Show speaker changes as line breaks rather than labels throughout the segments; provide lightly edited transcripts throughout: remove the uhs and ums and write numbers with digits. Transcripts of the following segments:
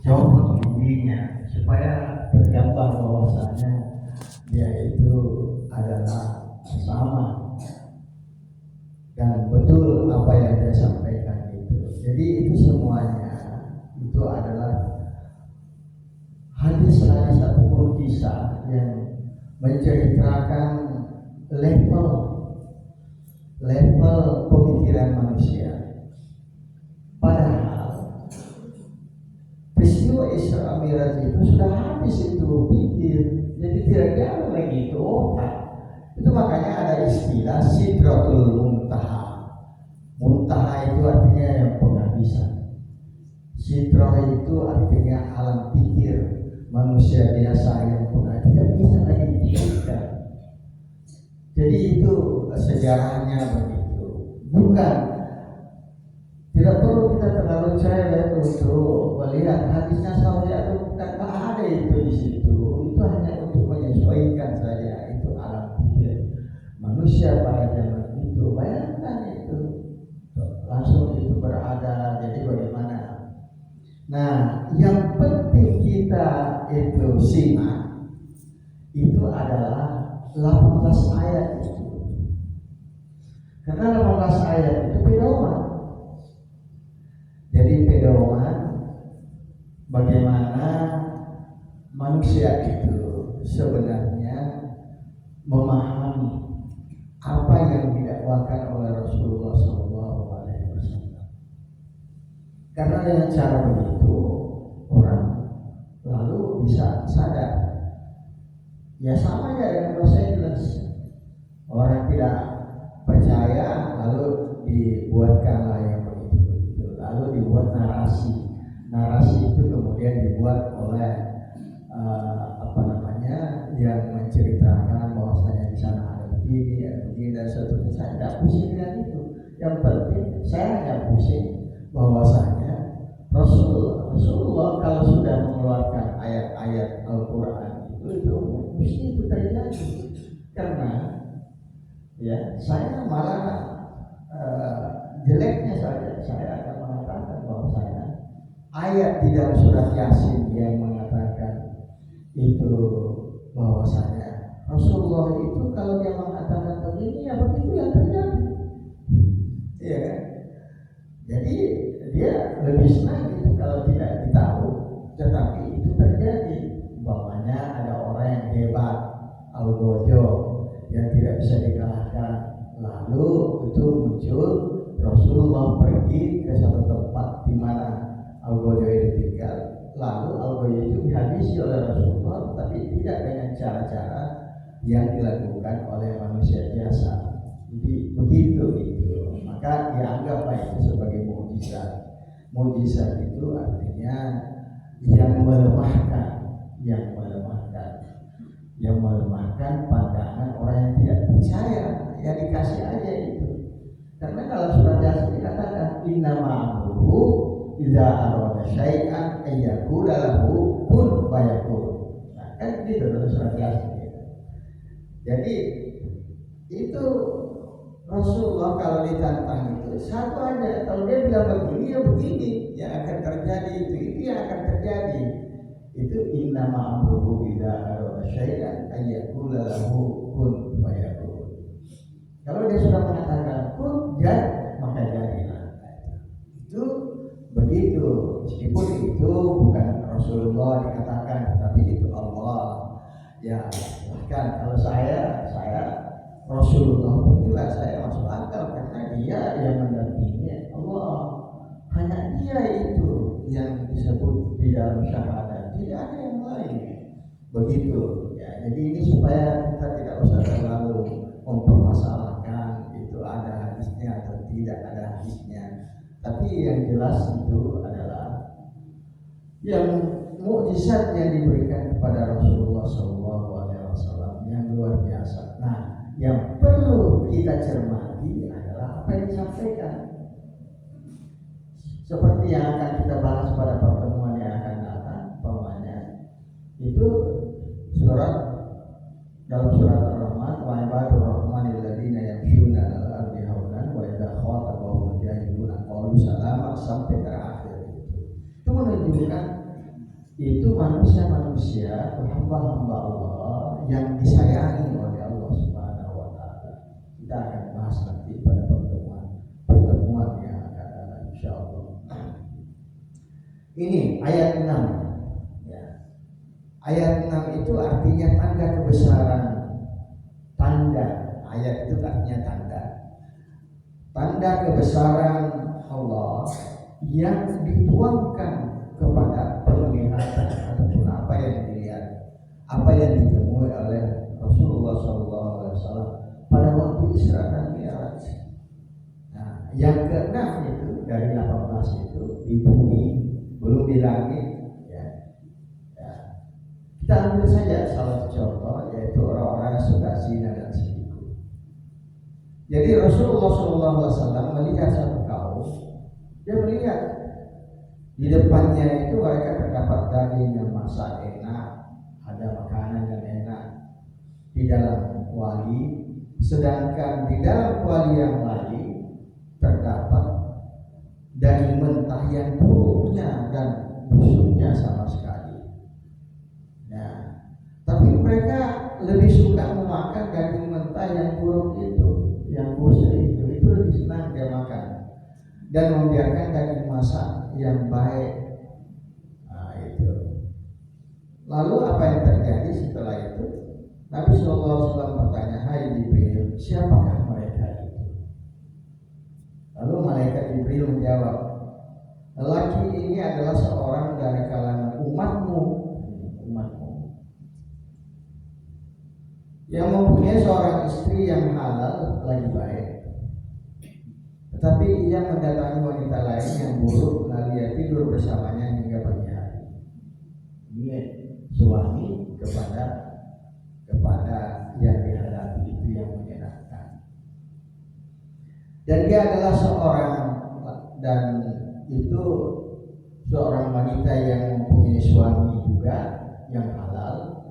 copot giginya supaya tergambar bahwasanya dia itu adalah sama dan betul apa yang dia sampaikan itu. Jadi itu semuanya itu adalah hadis-hadis ataupun kisah yang menceritakan level pemikiran manusia. Padahal peristiwa Isra Mi'raj itu sudah habis itu pikir, jadi tidak jalan lagi itu otak. Itu makanya ada istilah Sidratul Muntaha. Muntaha itu artinya yang penghabisan. Sidrah itu artinya alam pikir manusia biasa yang tidak bisa lagi dipikirkan. Jadi itu sejarahnya begitu. Bukan, tidak perlu kita terlalu cerewet untuk melihat hadisnya sampai atau bukan, ada itu di situ. Itu hanya untuk menyesuaikan saja. Itu alam pikir manusia pada zaman itu. Bayangkan itu langsung itu berada. Jadi bagaimana? Nah, yang penting kita itu simak itu adalah 18 ayat itu. Karena 18 ayat itu pedoman. Jadi pedoman bagaimana manusia itu sebenarnya memahami apa yang didakwakan oleh Rasulullah SAW. Karena dengan cara begitu orang lalu bisa sadar. Ya sama ya dengan bahasa Inggris. Orang tidak percaya lalu dibuatkanlah yang begitu. Lalu dibuat narasi. Narasi itu kemudian dibuat oleh yang menceritakan bahwasanya di sana ada begini dan seterusnya. Saya tidak pusing dengan itu. Yang penting saya hanya pusing bahwasanya Rasulullah kalau sudah mengeluarkan ayat-ayat Al-Quran itu mesti itu terjadi. Karena ya saya malah jeleknya saja saya akan mengatakan bahwasanya ayat di dalam surat Yasin yang mengatakan itu bahwasanya Rasulullah itu kalau dia mengatakan begini ya begitu yang terjadi. Iya kan? Jadi dia lebih senang itu kalau tidak ditahu, tetapi itu terjadi. Umpamanya ada orang yang hebat, Al-Gojo, yang tidak bisa dikalahkan. Lalu itu muncul Rasulullah pergi ke satu tempat di mana Al-Gojo itu tinggal. Lalu Al-Gojo itu dihabisi oleh Rasulullah, tapi tidak dengan cara-cara yang dilakukan oleh manusia biasa. Jadi begitu itu. Maka dianggaplah itu sebagai mukjizat. Mukjizat itu artinya yang melemahkan pandangan orang yang tidak percaya. Ya dikasih aja itu. Karena kalau surat Yasin dikatakan innama amruhu idza arada syai'an ayyaqula lahu kun fayakun. Nah, kan gitu dalam surat Yasin. Jadi itu Rasulullah kalau ditantang itu satu aja, kalau dia bilang begini ya begini yang akan terjadi, itu yang akan terjadi. Itu innama amruhu idza arada syai'an ayyaqula lahu kun fayakun. Kalau dia sudah mengatakan kun jad, maka jadilah. Itu begitu. Meskipun itu bukan Rasulullah dikatakan, tapi itu Allah. Ya, bahkan kalau saya Rasulullah pun juga saya masuk akal karena dia yang mendampingi Allah. Hanya dia itu yang disebut di dalam syahadat. Tidak ada yang lain. Begitu. Ya, jadi ini supaya kita tidak usah terlalu mempermasalahkan itu ada hadisnya atau tidak ada hadisnya. Tapi yang jelas itu adalah yang mukjizat yang diberikan kepada Rasulullah SAW yang luar biasa. Nah, yang perlu kita cermati adalah apa yang disampaikan. Seperti yang akan kita bahas pada pertemuan yang akan datang, umpamanya itu dalam surat Ar-Rahman, wa ibadur rahmanil ladzina yamshuna 'alal ardi haunan wa idza khatabahum jahiluna qalu salama sampai terakhir. Itu menunjukkan itu manusia-manusia, hamba-hamba Allah yang disayangi oleh Allah Subhanahu wa taala. Kita akan bahas nanti pada pertemuan yang akan datang insyaallah. Ini ayat 6 ya. Ayat 6 itu artinya tanda kebesaran. Tanda, ayat itu artinya tanda. Tanda kebesaran Allah yang dituangkan kepada penglihatan ataupun apa yang dilihat, apa yang ditemui oleh Rasulullah SAW pada waktu Isra dan Mi'raj. Nah, yang keenam itu dari 18 itu di bumi, belum di langit. Ya. Kita ambil saja salah satu contoh, yaitu orang-orang yang suka zina dan selingkuh. Jadi Rasulullah SAW melihat satu kaum, dia melihat di depannya itu mereka terdapat daging yang masak enak, ada makanan yang enak di dalam kuali, sedangkan di dalam kuali yang lain terdapat daging mentah yang buruknya dan busuknya sama sekali. Nah, tapi mereka lebih suka memakan daging mentah yang buruk itu, yang busuk itu lebih senang dia makan, dan membiarkan daging masak yang baik. Nah, itu. Lalu apa yang terjadi setelah itu? Nabi SAW bertanya, "Hai Jibril, siapakah mereka itu?" Lalu malaikat Jibril menjawab, "Lelaki ini adalah seorang dari kalangan umatmu yang mempunyai seorang istri yang halal lagi baik. Tetapi ia mendatangi wanita lain yang buruk, lalu ia tidur bersamanya hingga pagi hari." Ini suami kepada yang dihadapi itu yang menyenangkan. Dan dia adalah seorang wanita yang mempunyai suami juga yang halal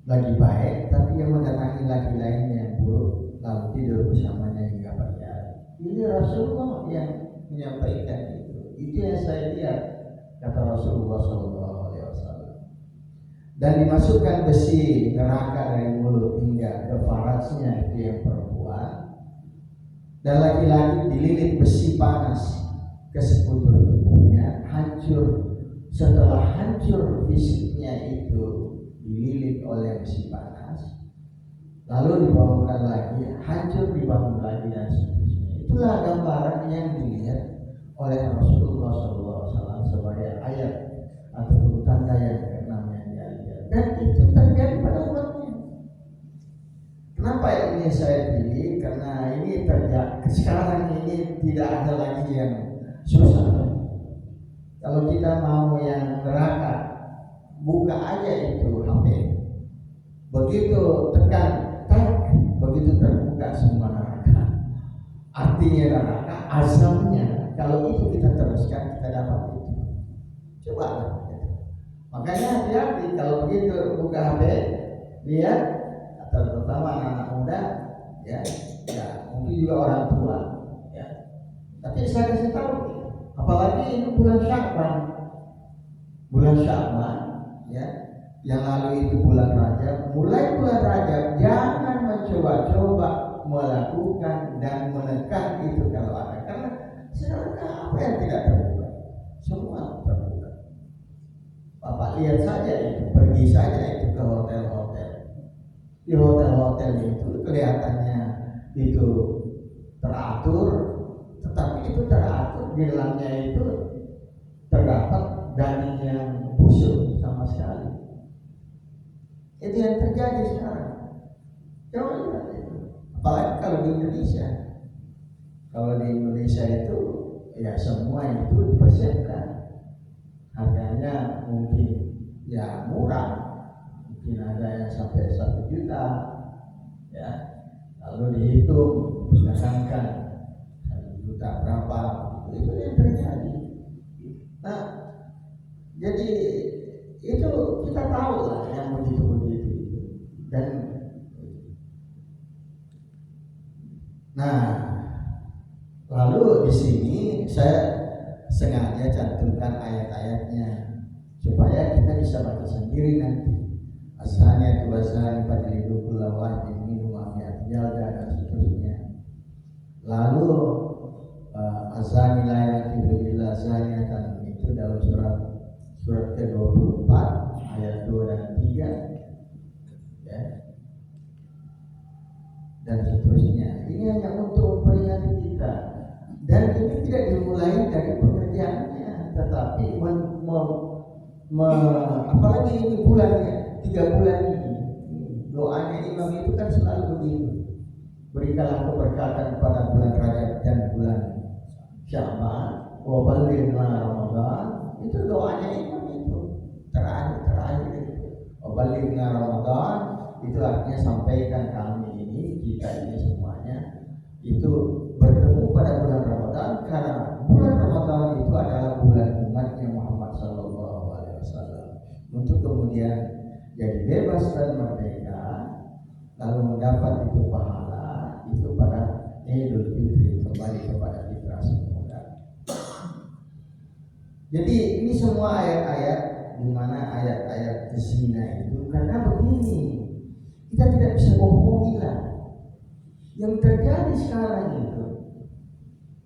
lagi baik, tapi yang mendatangi laki lain yang buruk, lalu tidur bersamanya hingga pagi hari. Ini Rasulullah yang menyampaikan itu. Itu yang saya lihat, kata Rasulullah SAW. Dan dimasukkan besi neraka dari mulut hingga ke farasnya, itu yang perempuan. Dan laki-laki dililit besi panas ke sekujur tubuhnya, hancur. Setelah hancur fisiknya itu dililit oleh besi panas, lalu dibangunkan lagi, hancur, dibangun lagi, dan seterusnya. Itulah gambaran yang dilihat oleh Rasulullah SAW sebagai ayat atau tanda yang keenam yang dia lihat, dan itu terjadi pada umatnya. Kenapa ini saya pilih? Karena ini terjadi sekarang, ini tidak ada lagi yang susah. Kalau kita mau yang neraka, buka aja itu HP. Begitu tekan tak, begitu terbuka semua neraka. Artinya neraka, azabnya. Kalau itu kita teruskan, kita dapat itu. Coba. Makanya hati-hati kalau begitu buka HP, lihat, atau terutama anak-anak muda, ya, mungkin juga orang tua, ya. Tapi saya kasih tahu, apalagi ini bulan Sya'ban, ya, yang lalu itu bulan Rajab. Mulai bulan Rajab jangan mencoba-coba melakukan dan menekan itu kalau ada, karena sekarang apa yang tidak terbuka, semua terbuka. Bapak lihat saja itu, pergi saja itu ke hotel-hotel. Di hotel-hotel itu kelihatannya itu teratur, tetapi itu teratur di dalamnya itu terdapat daging yang busuk sama sekali. Itu yang terjadi sekarang. Coba lihat itu. Apalagi kalau di Indonesia. Kalau di Indonesia itu ya semua itu dipersiapkan. Harganya mungkin ya murah. Mungkin ada yang sampai 1 juta. Ya. Lalu dihitung, berdasarkan 1 juta berapa. Itu yang terjadi. Nah, jadi itu kita tahu lah yang begitu dan nah, lalu di sini saya sengaja cantumkan ayat-ayatnya supaya bisa baca sendiri nanti. Asalnya itu bahasa fadlidu kulla wahidin minhum jalda dan seterusnya. Lalu azani la yaqibu illa zaniatan itu dalam surat ke-24 ayat 2 dan 3 ya. Dan seterusnya. Ini hanya untuk memperingati kita. Dan ini tidak dimulai dari pekerjaannya, tetapi apalagi ini bulannya 3 bulan ini. Doanya imam itu kan selalu begitu. Berikanlah keberkatan pada bulan Rajab dan bulan Sya'ban, wa ballighna Ramadan. Itu doanya imam itu terakhir itu. Wa ballighna Ramadan itu artinya sampaikan kami ini, kita ini semuanya itu bertemu pada bulan Ramadan, karena bulan Ramadan itu adalah bulan umatnya Muhammad SAW, untuk kemudian jadi bebas dan merdeka, lalu mendapat itu pahala itu pada Idul Fitri, kembali kepada fitrah semula. Jadi ini semua ayat-ayat, di mana ayat-ayat zina itu, karena begini, kita tidak bisa bohongilah. Yang terjadi sekarang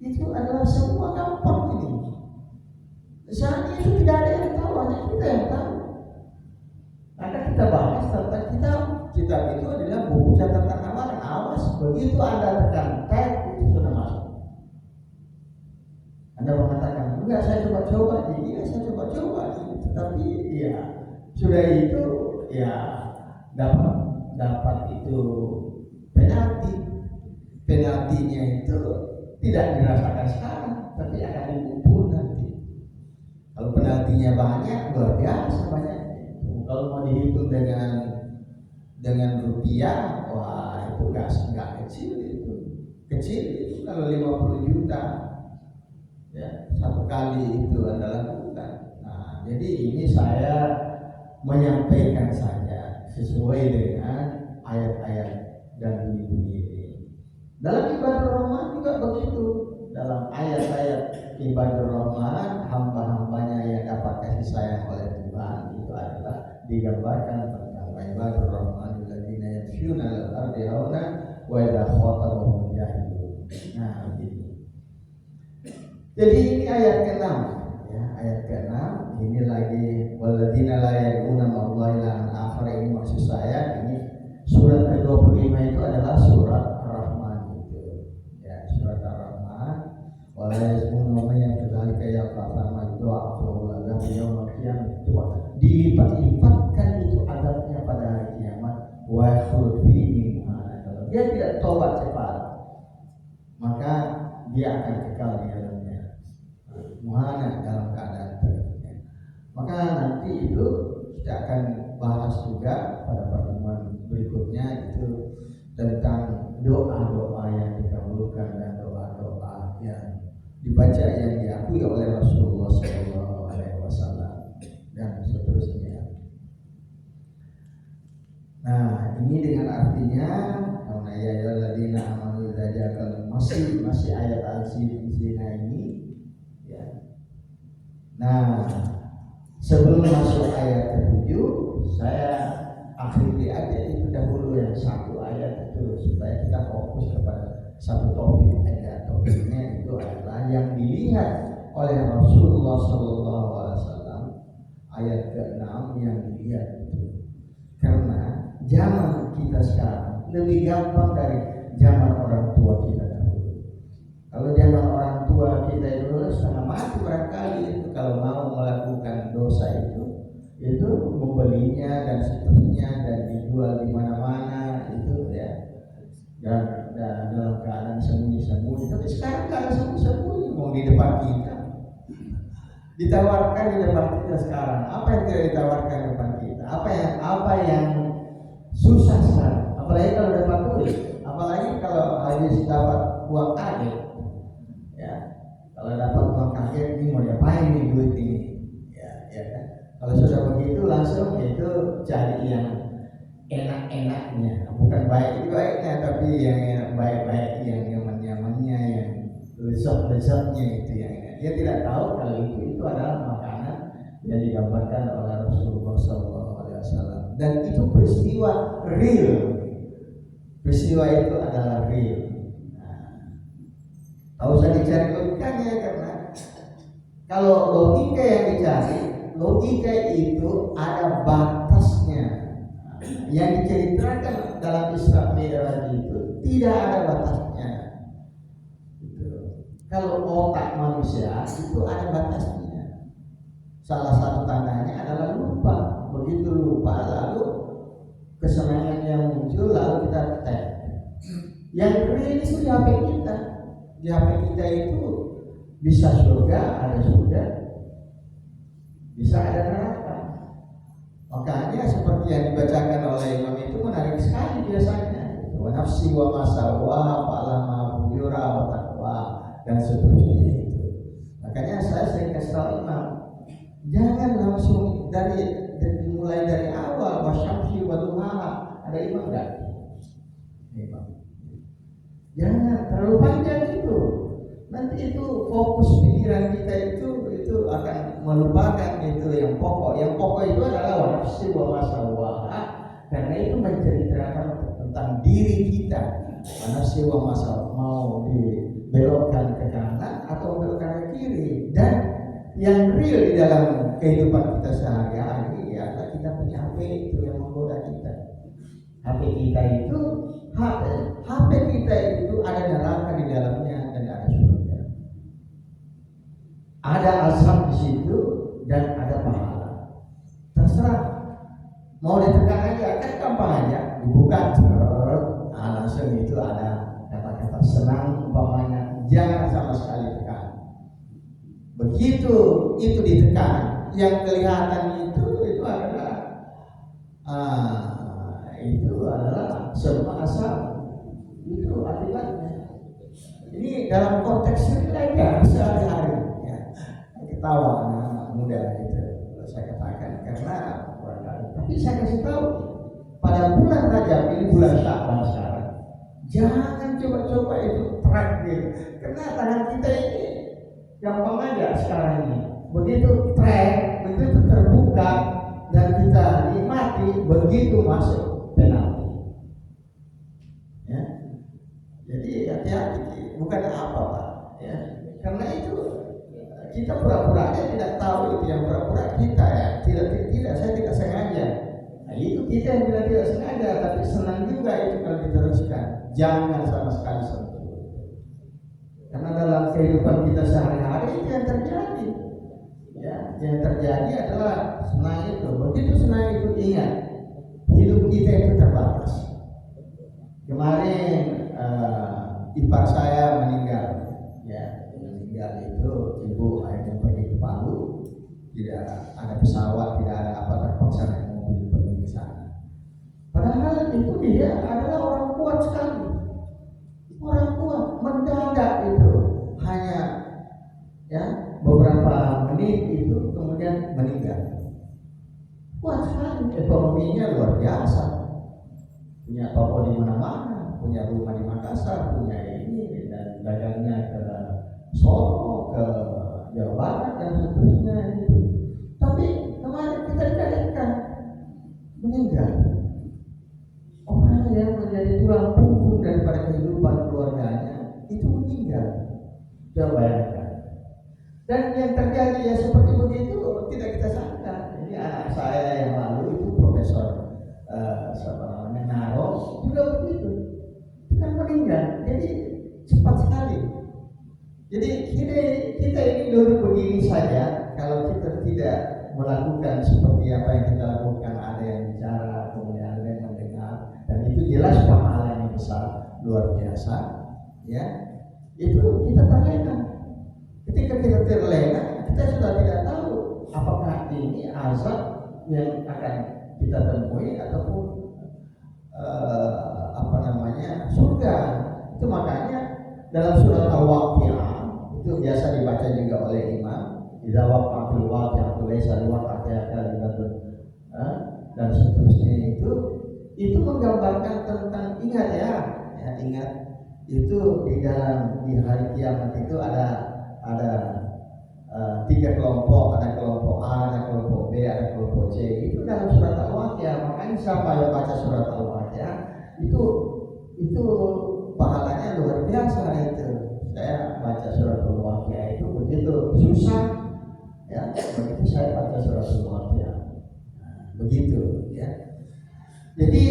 itu adalah semua gampang ini. Saat itu tidak ada yang tahu, hanya kita yang tahu. Maka kita bahas tentang kitab itu adalah buku catatan amalan. Awas, begitu Anda tekan tag itu sudah masuk. Anda mengatakan, enggak, saya coba-coba, iya saya coba-coba, tetapi ya sudah itu ya dapat itu penaltinya itu tidak dirasakan sekarang, tapi akan dikumpul nanti. Kalau penaltinya banyak, luar biasa banyak. Kalau mau dihitung dengan rupiah, wah itu nggak kecil itu. Kecil itu kalau 50 juta ya satu kali itu adalah bukan. Nah, jadi ini saya menyampaikan saja sesuai dengan ayat-ayat dan bunyi-bunyi ini. Dalam ibadah Rahman juga begitu. Dalam ayat-ayat ibadah Rahman, hamba-hambanya yang dapat kasih sayang oleh Tuhan itu adalah digambarkan tentang ibadah Rahman alladzina yamshuna 'alal ardi hauna wa idza khatabahum jahilun. Nah, begitu. Jadi ini ayat ke-6 ya, ayat ke-6 ini lagi walladzina la yad'una ma'allahi ilahan akhar. Ini maksud saya ini surat ke-25 itu adalah surat Ar-Rahman itu. Ya, surat Ar-Rahman. Wala yasmunu ma yaqdalika ya qasama doa Allah yaumil qiyamah. Dilipat-lipatkan itu adabnya pada hari kiamat. Wa khulud fihi. Kalau dia tidak tobat cepat, maka dia akan kekal di dalamnya. Muhana dalam keadaan terhina. Maka nanti itu kita akan bahas juga pada pertemuan berikutnya itu tentang doa-doa yang dikabulkan dan doa-doa yang dibaca yang diakui oleh Rasulullah SAW dan seterusnya. Nah, ini dengan artinya karena ya alladzina amanu dzakal masih ayat al-zina ini ya. Nah, sebelum masuk ayat ke-7 saya akhiri aja itu dahulu yang satu ayat itu supaya kita fokus kepada satu topik aja. Topiknya itu adalah yang dilihat oleh Rasulullah SAW, ayat ke-6 yang dilihat itu. Karena zaman kita sekarang lebih gampang dari zaman orang tua kita dahulu. Kalau zaman orang tua kita itu setengah mati barangkali itu kalau mau melakukan dosa itu membelinya dan seterusnya dan dijual di mana-mana itu ya, dan dalam keadaan sembunyi-sembunyi. Tapi sekarang nggak ada sembunyi-sembunyi, mau di depan kita, ditawarkan di depan kita sekarang. Apa yang tidak ditawarkan di depan kita? Apa yang susah sekarang? Apalagi kalau dapat duit, apalagi kalau habis dapat uang kaget, ya. Kalau dapat uang kaget ini mau diapain nih duit ini? Ya kan? Kalau sudah begitu langsung itu cari yang enak-enaknya, bukan baik-baiknya, tapi yang baik-baik, yang nyaman-nyamannya, yang lezat-lezatnya itu yang dia tidak tahu kalau itu adalah makanan yang digambarkan oleh Rasulullah SAW. Dan itu peristiwa real. Peristiwa itu adalah real. Tak usah dicari logikanya, karena kalau logika yang dicari, logika itu ada batasnya. Yang diceritakan dalam Isra Mi'raj itu tidak ada batasnya. Kalau otak manusia itu ada batasnya. Salah satu tandanya adalah lupa. Begitu lupa, lalu kesenangan yang muncul, lalu kita tag. Yang real itu di HP kita. Di HP kita itu bisa surga, ada surga, bisa ada neraka. Makanya seperti yang dibacakan oleh imam itu menarik sekali biasanya. Wa nafsi wa masawaha fa'alama bujura wa taqwa, dan seterusnya itu. Makanya saya sering kasih tahu imam, jangan langsung mulai dari awal wasyamsi wa duhaha. Ada imam enggak? Imam. Jangan terlalu panjang itu. Nanti itu fokus pikiran kita itu akan melupakan itu yang pokok. Yang pokok itu adalah nafsi wa masawaha, karena itu menceritakan tentang diri kita. Nafsi wa masawaha, mau dibelokkan ke kanan atau belokkan ke kiri. Dan yang real di dalam kehidupan kita sehari-hari adalah kita punya HP itu yang menggoda kita. HP kita itu HP kita itu ada neraka di dalamnya dan ada surga. Ada azab di situ dan ada pahala. Terserah. Mau ditekan aja, kan gampang aja. Dibuka, langsung itu ada kata-kata senang umpamanya. Jangan sama sekali tekan. Begitu itu ditekan, yang kelihatan itu adalah semua asal. Itu akibatnya. Ini dalam konteks mereka sehari-hari ya. Ketawa anak muda itu saya katakan, karena tapi saya kasih tahu pada bulan Rajab ini, bulan Sya'ban sekarang, jangan coba-coba itu track gitu, karena tangan kita ini gampang aja sekarang ini. Begitu track, begitu terbuka dan kita nikmati, begitu masuk penalti. Ya. Jadi hati-hati, bukan apa Pak. Ya. Karena itu kita pura-pura aja tidak tahu itu yang pura-pura kita ya. Tidak, saya tidak sengaja. Nah, itu kita yang tidak sengaja, tapi senang juga itu kalau diteruskan. Jangan sama sekali sentuh. Karena dalam kehidupan kita sehari-hari itu yang terjadi. Ya, yang terjadi adalah senang itu. Begitu senang itu, ingat, hidup kita itu terbatas. Kemarin ipar saya meninggal. Ya, meninggal itu ibu akhirnya pergi ke Palu. Tidak ada pesawat, tidak ada apa, terpaksa naik mobil pergi ke sana. Padahal itu dia adalah orang kuat sekali. Orang kuat, mendadak itu hanya ya beberapa menit itu kemudian meninggal. Kuat sekali, ekonominya luar biasa, punya toko di mana-mana, punya rumah di Makassar, punya ini, dan dagangnya ke Solo, ke Jawa Barat dan seterusnya itu. Tapi kemarin kita dikaitkan meninggal. Orang yang menjadi tulang punggung daripada kehidupan keluarganya itu meninggal. Coba bayangkan. Dan yang terjadi ya seperti begitu tidak kita sangka. Jadi anak saya yang lalu itu Profesor Naro juga begitu, kan meninggal. Jadi cepat sekali. Jadi kita ini dulu begini saja, kalau kita tidak melakukan seperti apa yang kita lakukan, ada yang bicara, kemudian ada yang mendengar, dan itu jelas pahalanya besar, luar biasa, ya. Itu kita terlena. Ketika kita terlena, kita sudah tidak tahu apakah ini azab yang akan kita temui ataupun surga. Itu makanya dalam surat Al-Waqi'ah itu biasa dibaca juga oleh imam, idza waqa'atil waqi'atu laysa liwaqa'atiha kadhibatun, dan seterusnya itu menggambarkan tentang ingat ya, ingat itu di hari kiamat itu ada tiga kelompok, ada kelompok kelompok A, ada kelompok B, ada kelompok C. Itu dalam surat Al-Waqiah. Makanya siapa yang baca surat Al-Waqiah itu pahalanya luar biasa itu. Saya baca surat Al-Waqiah itu begitu susah ya, begitu saya baca surat Al-Waqiah. Begitu ya. Jadi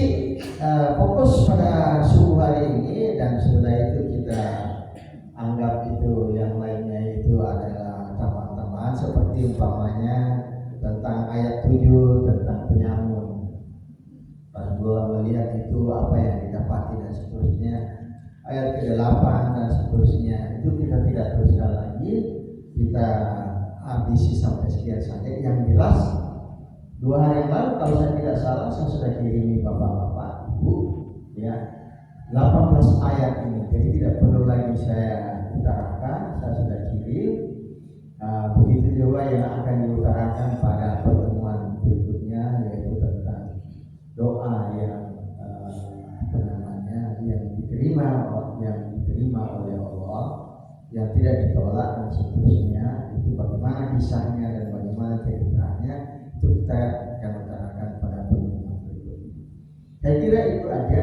fokus pada subuh hari ini, dan setelah itu kita anggap itu yang lainnya itu adalah tambahan-tambahan seperti umpamanya tentang ayat 7 tentang penyamun. Rasulullah melihat itu apa yang didapati dan seterusnya. Ayat ke-8 dan seterusnya itu kita tidak teruskan lagi, kita habisi sampai sekian saja. Yang jelas 2 hari yang lalu kalau saya tidak salah saya sudah kirimi bapak-bapak ibu ya 18 ayat ini, jadi tidak perlu lagi saya utarakan, saya sudah kirim. Begitu juga yang akan diutarakan pada pertemuan berikutnya, yaitu tentang doa yang yang diterima oleh Allah, yang tidak ditolak dan seterusnya. Itu bagaimana kisahnya dan bagaimana ceritanya, itu kita akan utarakan pada pertemuan berikutnya. Saya kira itu aja